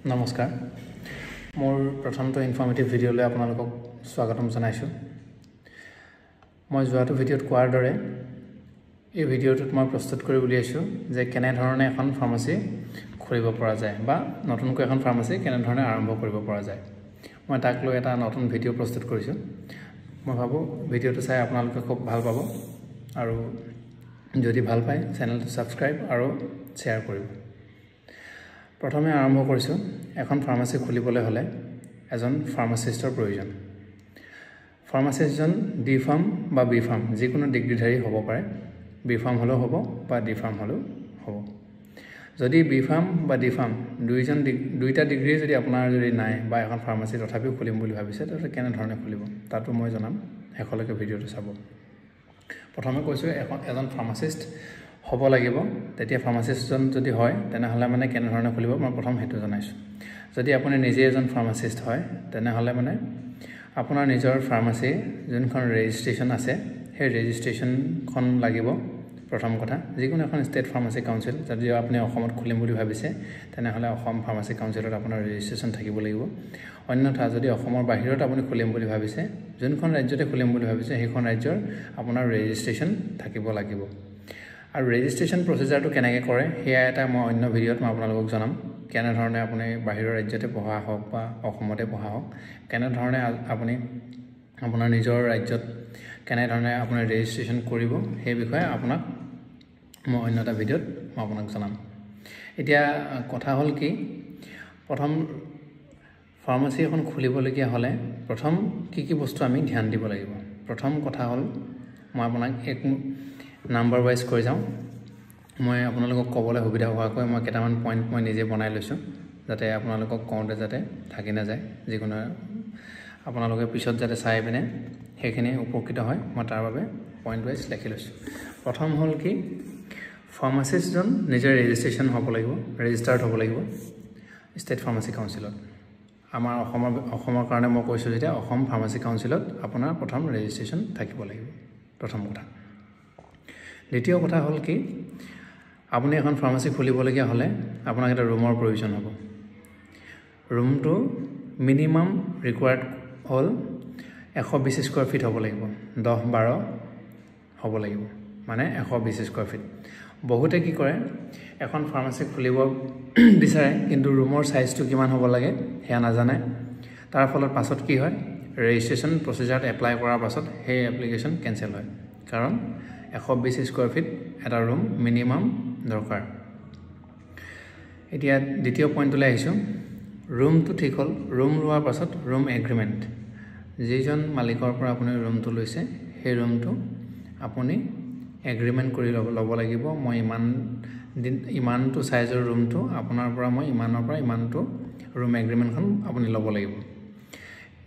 নমস্কাৰ মোৰ প্ৰথমটো ইনফৰ্মেটিভ ভিডিঅ'লৈ আপোনালোকক স্বাগতম জনাইছোঁ মই যোৱাটো ভিডিঅ'ত কোৱাৰ দৰে এই ভিডিঅ'টোত মই প্ৰস্তুত কৰি উলিয়াইছোঁ যে কেনে ধৰণে এখন ফাৰ্মাচী খুলিব পৰা যায় বা নতুনকৈ এখন ফাৰ্মাচী কেনে ধৰণে আৰম্ভ কৰিব পৰা যায় মই তাক লৈ এটা নতুন ভিডিঅ' প্ৰস্তুত কৰিছোঁ মই ভাবো ভিডিঅ'টো চাই আপোনালোকে খুব ভাল পাব আৰু যদি ভাল পায় চেনেলটো সাবস্ক্ৰাইব আৰু শ্বেয়াৰ কৰিব প্ৰথমে আৰম্ভ কৰিছোঁ এখন ফাৰ্মাচী খুলিবলৈ হলে এজন ফাৰ্মাচিষ্টৰ প্ৰয়োজন ফাৰ্মাচিষ্টজন ডি ফাৰ্ম বা বি ফাৰ্ম যিকোনো ডিগ্ৰীধাৰী হ'ব পাৰে বি ফাৰ্ম হ'লেও হ'ব বা ডি ফাৰ্ম হ'লেও হ'ব যদি বি ফাৰ্ম বা ডি ফাৰ্ম দুইটা ডিগ্ৰী যদি আপোনাৰ যদি নাই বা এখন ফাৰ্মাচী তথাপিও খুলিম বুলি ভাবিছে তেন্তে কেনে ধৰণে খুলিব তাতো মই জনাম শেষলৈকে ভিডিঅ'টো চাব প্ৰথমে কৈছোঁ এজন ফাৰ্মাচিষ্ট হ'ব লাগিব তেতিয়া ফাৰ্মাচিষ্টজন যদি হয় তেনেহলে মানে কেনে ধৰণে খুলিব মই প্ৰথম হেতু জনাইছোঁ যদি আপুনি নিজে এজন ফাৰ্মাচিষ্ট হয় তেনেহলে মানে আপোনাৰ নিজৰ ফাৰ্মাচী যোনখন ৰেজিষ্ট্ৰেচন আছে সেই ৰেজিষ্ট্ৰেচনখন লাগিব প্ৰথম কথা যিকোনো এখন ষ্টেট ফাৰ্মাচী কাউন্সিল যদি আপুনি অসমত খুলিম বুলি ভাবিছে তেনেহলে অসম ফাৰ্মাচী কাউন্সিলত আপোনাৰ ৰেজিষ্ট্ৰেচন থাকিব লাগিব অন্যথা যদি অসমৰ বাহিৰত আপুনি খুলিম বুলি ভাবিছে যোনখন ৰাজ্যতে খুলিম বুলি ভাবিছে সেইখন ৰাজ্যৰ আপোনাৰ ৰেজিষ্ট্ৰেচন থাকিব লাগিব আৰু ৰেজিষ্ট্ৰেচন প্ৰসিজাৰটো কেনেকৈ কৰে হেয়া এটা মই অন্য ভিডিঅ'ত মই আপোনালোকক জনাম কেনে ধৰণে আপুনি বাহিৰৰ ৰাজ্যতে পঢ়া হওক বা অসমতে পঢ়া হওক কেনে ধৰণে আপুনি আপোনাৰ নিজৰ ৰাজ্যত কেনে ধৰণে আপুনি ৰেজিষ্ট্ৰেচন কৰিব সেই বিষয়ে আপোনাক মই অন্য এটা ভিডিঅ'ত মই আপোনাক জনাম এতিয়া কথা হ'ল কি প্ৰথম ফাৰ্মাচী এখন খুলিবলগীয়া হ'লে প্ৰথম কি বস্তু আমি ধ্যান দিব লাগিব প্ৰথম কথা হ'ল মই আপোনাক এক নাম্বাৰ ওয়াইজ কৰি যাওঁ মই আপোনালোকক ক'বলৈ সুবিধা হোৱাকৈ মই কেইটামান পইণ্ট মই নিজে বনাই লৈছোঁ যাতে আপোনালোকক কওঁতে যাতে থাকি নাযায় যিকোনো আপোনালোকে পিছত যাতে চাই পিনে সেইখিনি উপকৃত হয় মই তাৰ বাবে পইণ্ট ওয়াইজ লিখি লৈছোঁ প্ৰথম হ'ল কি ফাৰ্মাচিষ্টজন নিজৰ ৰেজিষ্ট্ৰেচন হ'ব লাগিব ৰেজিষ্টাৰ্ড হ'ব লাগিব ষ্টেট ফাৰ্মাচী কাউন্সিলত আমাৰ অসমৰ কাৰণে মই কৈছোঁ যেতিয়া অসম ফাৰ্মাচী কাউন্সিলত আপোনাৰ প্ৰথম ৰেজিষ্ট্ৰেচন থাকিব লাগিব প্ৰথম কথা দ্বিতীয় কথা হ'ল কি আপুনি এখন ফাৰ্মাচী খুলিবলগীয়া হ'লে আপোনাক এটা ৰুমৰ প্ৰয়োজন হ'ব ৰুমটো মিনিমাম ৰিকুৱাৰ্ড হ'ল 120 স্কয়াৰ ফিট হ'ব লাগিব 10-12 হ'ব লাগিব মানে 120 স্কয়াৰ ফিট বহুতে কি কৰে এখন ফাৰ্মাচী খুলিব বিচাৰে কিন্তু ৰুমৰ সাইজটো কিমান হ'ব লাগে হেয়া নাজানে তাৰ ফলত পাছত কি হয় ৰেজিষ্ট্ৰেচন প্ৰসিজাৰত এপ্লাই কৰাৰ পাছত সেই এপ্লিকেশন কেনসেল হয় কাৰণ 120 স্কয়াৰ ফিট এটা ৰুম মিনিমাম দৰকাৰ এতিয়া দ্বিতীয় পইণ্টলৈ আহিছোঁ ৰুমটো ঠিক হ'ল ৰুম লোৱাৰ পাছত ৰুম এগ্ৰিমেণ্ট যিজন মালিকৰ পৰা আপুনি ৰুমটো লৈছে সেই ৰুমটো আপুনি এগ্ৰিমেণ্ট কৰি ল'ব লাগিব মই ইমানটো সাইজৰ ৰুমটো আপোনাৰ পৰা মই ইমানৰ পৰা ইমানটো ৰুম এগ্ৰিমেণ্টখন আপুনি ল'ব লাগিব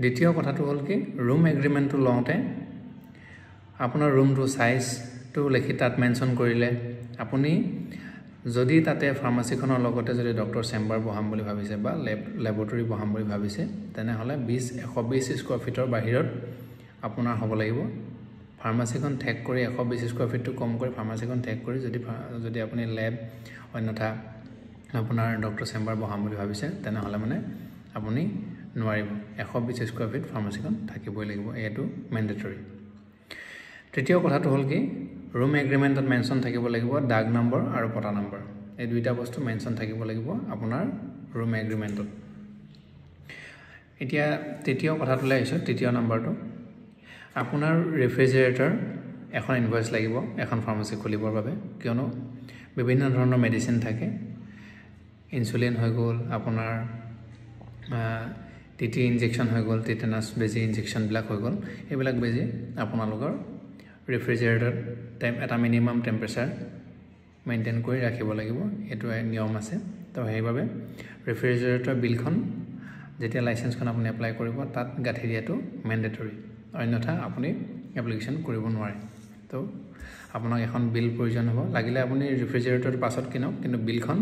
দ্বিতীয় কথাটো হ'ল কি ৰুম এগ্ৰিমেণ্টটো লওঁতে আপোনাৰ ৰুমটো সাইজটো লিখি তাত মেনশ্যন কৰিলে আপুনি যদি তাতে ফাৰ্মাচীখনৰ লগতে যদি ডক্টৰ চেম্বাৰ বহাম বুলি ভাবিছে বা লেবৰেটৰী বহাম বুলি ভাবিছে তেনেহলে 120 স্কয়াৰ ফিটৰ বাহিৰত আপোনাৰ হ'ব লাগিব ফাৰ্মাচীখন ঠেক কৰি 120 স্কয়াৰ ফিটটো কম কৰি ফাৰ্মাচীখন ঠেক কৰি যদি আপুনি লেব অন্যথা আপোনাৰ ডক্টৰ চেম্বাৰ বহাম বুলি ভাবিছে তেনেহলে মানে আপুনি নোৱাৰিব 120 স্কয়াৰ ফিট ফাৰ্মাচীখন থাকিবই লাগিব এটো মেন্ডেটৰী তৃতীয় কথাটো হ'ল কি ৰুম এগ্ৰিমেণ্টত মেনশ্যন থাকিব লাগিব ডাগ নম্বৰ আৰু পটা নম্বৰ এই দুইটা বস্তু মেনশ্যন থাকিব লাগিব আপোনাৰ ৰুম এগ্ৰিমেণ্টত এতিয়া তৃতীয় কথাটোলৈ আহিছোঁ তৃতীয় নম্বৰটো আপোনাৰ ৰেফ্ৰিজাৰেটৰ এখন ইনভয়েস লাগিব এখন ফাৰ্মাচী খুলিবৰ বাবে কিয়নো বিভিন্ন ধৰণৰ মেডিচিন থাকে ইনসুলিন হৈ গ'ল আপোনাৰ টিটি ইনজেকশন হৈ গ'ল টিটেনাছ বেজি ইনজেকশন বিলাক হৈ গ'ল এইবিলাক বেজি আপোনালোকৰ ৰেফ্ৰিজাৰেটৰ এটা মিনিমাম টেম্পাৰেচাৰ মেইনটেইন কৰি ৰাখিব লাগিব এটো নিয়ম আছে তো সেইভাবে ৰেফ্ৰিজাৰেটৰ বিলখন যেতিয়া লাইসেন্সখন আপুনি এপ্লাই কৰিব তাত গাঠি দিয়াটো মেন্ডেটৰী অন্যথা আপুনি এপ্লিকেশন কৰিব নোৱাৰে তো আপোনাক এখন বিল প্ৰয়োজন হ'ব লাগিলে আপুনি ৰেফ্ৰিজাৰেটৰ পাছত কিনক কিন্তু বিলখন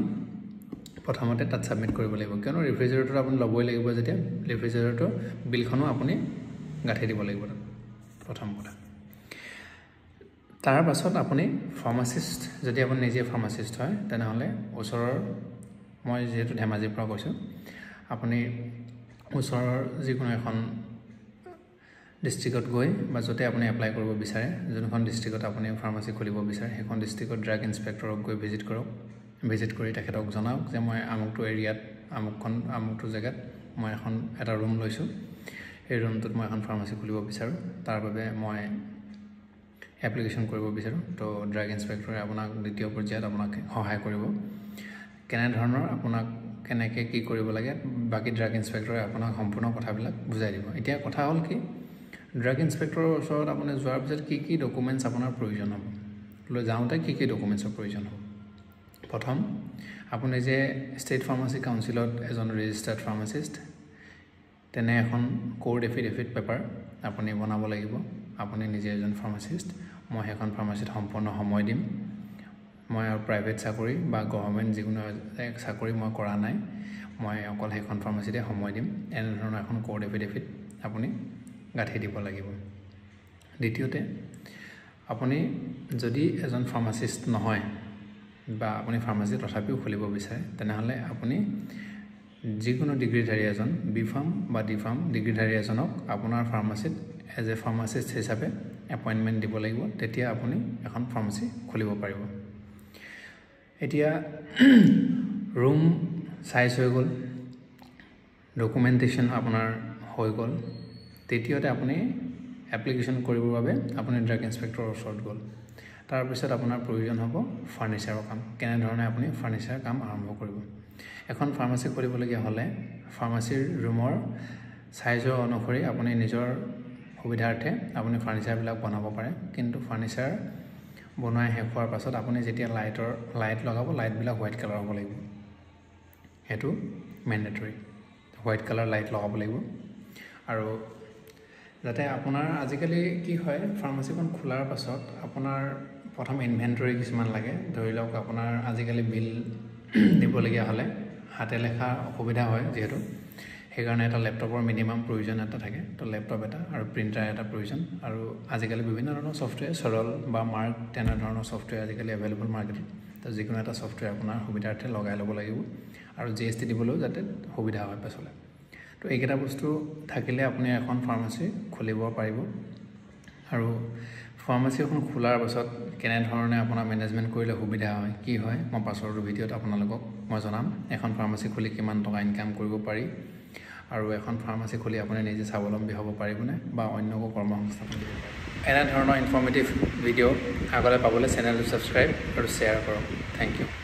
প্ৰথমতে তাত সাবমিট কৰিব লাগিব কিয়নো ৰেফ্ৰিজাৰেটৰ আপুনি ল'বই লাগিব যেতিয়া ৰেফ্ৰিজাৰেটৰ বিলখনো আপুনি গাঠি দিব লাগিব প্ৰথম কথা তাৰ পাছত আপুনি ফাৰ্মাচিষ্ট যদি আপুনি নিজে ফাৰ্মাচিষ্ট হয় তেনেহলে ওচৰৰ মই যেহেতু ধেমাজিৰ পৰা কৈছোঁ আপুনি ওচৰৰ যিকোনো এখন ডিষ্ট্ৰিক্টত গৈ বা য'তে আপুনি এপ্লাই কৰিব বিচাৰে যোনখন ডিষ্ট্ৰিক্টত আপুনি ফাৰ্মাচী খুলিব বিচাৰে সেইখন ডিষ্ট্ৰিক্টত ড্ৰাগ ইনস্পেক্টৰক গৈ ভিজিট কৰক ভিজিট কৰি তেখেতক জনাওক যে মই আমুকটো এৰিয়াত আমুকটো জেগাত মই এটা ৰুম লৈছোঁ এই ৰুমটোত মই এখন ফাৰ্মাচী খুলিব বিচাৰোঁ তাৰ বাবে মই এপ্লিকেশ্যন কৰিব বিচাৰোঁ তো ড্ৰাগ ইনস্পেক্টৰে আপোনাক দ্বিতীয় পৰ্যায়ত আপোনাক সহায় কৰিব কেনেধৰণৰ আপোনাক কেনেকৈ কি কৰিব লাগে বাকী ড্ৰাগ ইনস্পেক্টৰে আপোনাক সম্পূৰ্ণ কথাবিলাক বুজাই দিব এতিয়া কথা হ'ল কি ড্ৰাগ ইনস্পেক্টৰৰ ওচৰত আপুনি যোৱাৰ পিছত কি ডকুমেণ্টছ আপোনাৰ প্ৰয়োজন হ'ব যাওঁতে কি ডকুমেণ্টছৰ প্ৰয়োজন হ'ব প্ৰথম আপুনি যে ষ্টেট ফাৰ্মাচী কাউন্সিলত এজন ৰেজিষ্টাৰ্ড ফাৰ্মাচিষ্ট তেনে এখন কোড এফিডেভিট পেপাৰ আপুনি বনাব লাগিব আপুনি নিজে এজন ফাৰ্মাচিষ্ট মই সেইখন ফাৰ্মাচীত সম্পূৰ্ণ সময় দিম মই আৰু প্ৰাইভেট চাকৰি বা গভৰ্ণমেণ্ট যিকোনো চাকৰি মই কৰা নাই মই অকল সেইখন ফাৰ্মাচীতে সময় দিম এনেধৰণৰ এখন কোড এফিডেভিট আপুনি গাঁঠি দিব লাগিব দ্বিতীয়তে আপুনি যদি এজন ফাৰ্মাচিষ্ট নহয় বা আপুনি ফাৰ্মাচী তথাপিও খুলিব বিচাৰে তেনেহ'লে আপুনি যিকোনো ডিগ্ৰীধাৰী এজন B.Pharm বা D.Pharm ডিগ্ৰীধাৰী এজনক আপোনাৰ ফাৰ্মাচীত এজ এ ফাৰ্মাচিষ্ট হিচাপে এপইণ্টমেণ্ট দিব লাগিব তেতিয়া আপুনি এখন ফাৰ্মাচী খুলিব পাৰিব এতিয়া ৰুম চাইজ হৈ গ'ল ডকুমেণ্টেশ্যন আপোনাৰ হৈ গ'ল তৃতীয়তে আপুনি এপ্লিকেশ্যন কৰিবৰ বাবে আপুনি ড্ৰাগ ইনস্পেক্টৰৰ ওচৰত গ'ল তাৰপিছত আপোনাৰ প্ৰয়োজন হ'ব ফাৰ্নিচাৰৰ কাম কেনেধৰণে আপুনি ফাৰ্নিচাৰ কাম আৰম্ভ কৰিব এখন ফাৰ্মাচী খুলিবলগীয়া হ'লে ফাৰ্মাচীৰ ৰুমৰ চাইজৰ অনুসৰি আপুনি নিজৰ সুবিধাৰ্থে আপুনি ফাৰ্নিচাৰবিলাক বনাব পাৰে কিন্তু ফাৰ্নিচাৰ বনাই শেষ হোৱাৰ পাছত আপুনি যেতিয়া লাইট লগাব লাইটবিলাক হোৱাইট কালাৰ হ'ব লাগিব সেইটো মেণ্ডেটৰী হোৱাইট কালাৰ লাইট লগাব লাগিব আৰু যাতে আপোনাৰ আজিকালি কি হয় ফাৰ্মাচীখন খোলাৰ পাছত আপোনাৰ প্ৰথম ইনভেণ্টৰী কিছুমান লাগে ধৰি লওক আপোনাৰ আজিকালি বিল দিবলগীয়া হ'লে হাতে লেখা অসুবিধা হয় যিহেতু সেইকাৰণে এটা লেপটপৰ মিনিমাম প্ৰয়োজন এটা থাকে তো লেপটপ এটা আৰু প্ৰিণ্টাৰ এটা প্ৰয়োজন আৰু আজিকালি বিভিন্ন ধৰণৰ ছফ্টৱেৰ সৰল বা মাৰ্ক তেনেধৰণৰ ছফ্টৱেৰ আজিকালি এভেইলেবল মাৰ্কেটত তো যিকোনো এটা ছফ্টৱেৰ আপোনাৰ সুবিধাৰ্থে লগাই ল'ব লাগিব আৰু GST দিবলৈও যাতে সুবিধা হয় পাছলৈ তো এইকেইটা বস্তু থাকিলে আপুনি এখন ফাৰ্মাচী খুলিব পাৰিব আৰু ফাৰ্মাচী এখন খোলাৰ পাছত কেনেধৰণে আপোনাৰ মেনেজমেণ্ট কৰিলে সুবিধা হয় কি হয় মই পাছৰ ভিডিঅ'ত আপোনালোকক মই জনাম এখন ফাৰ্মাচী খুলি কিমান টকা ইনকাম কৰিব পাৰি আৰু এখন ফাৰ্মাচী খুলি আপুনি নিজে স্বাৱলম্বী হ'ব পাৰিবনে বা অন্যকো কৰ্মসংস্থাপন দিব পাৰিব এনেধৰণৰ ইনফৰ্মেটিভ ভিডিঅ' আগলৈ পাবলৈ চেনেলটো ছাবস্ক্ৰাইব আৰু শ্বেয়াৰ কৰক থেংক ইউ